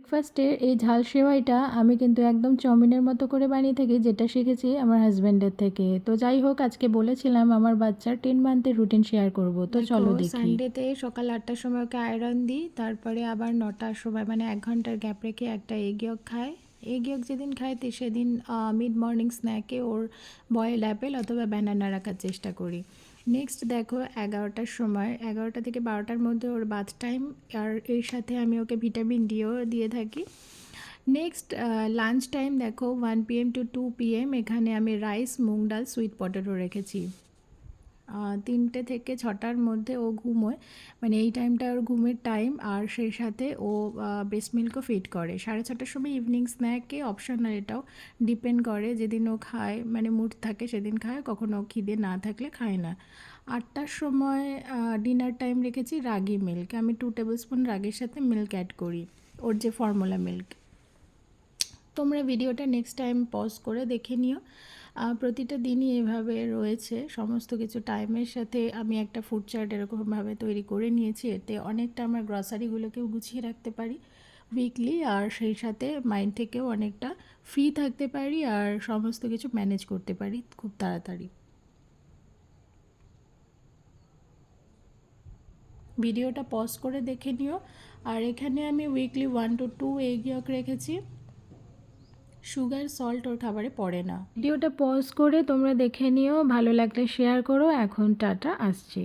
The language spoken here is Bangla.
ব্রেকফাস্টে এই ঝাল সেমাইটা আমি কিন্তু একদম চাউমিনের মতো করে বানিয়ে থাকি, যেটা শিখেছি আমার হাজব্যান্ডের থেকে। তো যাই হোক, আজকে বলেছিলাম আমার বাচ্চার 10 মান্থের রুটিন শেয়ার করব, তো দেখো, চলো দেখি। সানডেতে সকাল 8টার সময় ওকে আয়রন দিই, তারপরে আবার 9টার সময় মানে 1 ঘন্টার গ্যাপ রেখে একটা এগ ইয়ক খায়। এগ ইয়ক যেদিন খায় তো সেদিন মিড মর্নিং স্ন্যাকে ওর বয়েল অ্যাপেল অথবা ব্যানানা রাখার চেষ্টা করি। নেক্সট দেখো, 11টার সময় 11টা থেকে 12টার মধ্যে ওর বাথ টাইম, আর এর সাথে আমি ওকে ভিটামিন ডিও দিয়ে থাকি। নেক্সট লাঞ্চ টাইম দেখো, 1 PM to 2 PM এখানে আমি রাইস, মুগ ডাল, সুইট পটেটো রেখেছি। 3টে থেকে 6টার মধ্যে ও ঘুমোয়, মানে এই টাইমটা ওর ঘুমের টাইম। আর সেই সাথে ও ব্রেস্ট মিল্কও ফিড করে। 6:30টার সময় ইভিনিং স্ন্যাকে অপশনাল, এটাও ডিপেন্ড করে যেদিন ও খায়, মানে মুড থাকে সেদিন খায়, কখনো খিদে না থাকলে খায় না। 8টার সময় ডিনার টাইম রেখেছি রাগি মিল্ক, আমি 2 টেবিল স্পুন রাগির সাথে মিল্ক অ্যাড করি, ওর যে ফর্মুলা মিল্ক। তোমরা ভিডিওটা নেক্সট টাইম পজ করে দেখে নিও। প্রতিটা দিনই এভাবে রয়েছে, সমস্ত কিছু টাইমের সাথে আমি একটা ফুড চার্ট এরকমভাবে তৈরি করে নিয়েছি। এতে অনেকটা আমার গ্রসারিগুলোকেও গুছিয়ে রাখতে পারি উইকলি, আর সেই সাথে মাইন্ড থেকেও অনেকটা ফ্রি থাকতে পারি, আর সমস্ত কিছু ম্যানেজ করতে পারি খুব তাড়াতাড়ি। ভিডিওটা পজ করে দেখে নিও। আর এখানে আমি উইকলি 1 to 2 এগ ইয়ক রেখেছি। সুগার, সল্ট ওর খাবারে পড়ে না। ভিডিওটা পজ করে তোমরা দেখে নিও, ভালো লাগলে শেয়ার করো। এখন টাটা, আসছি।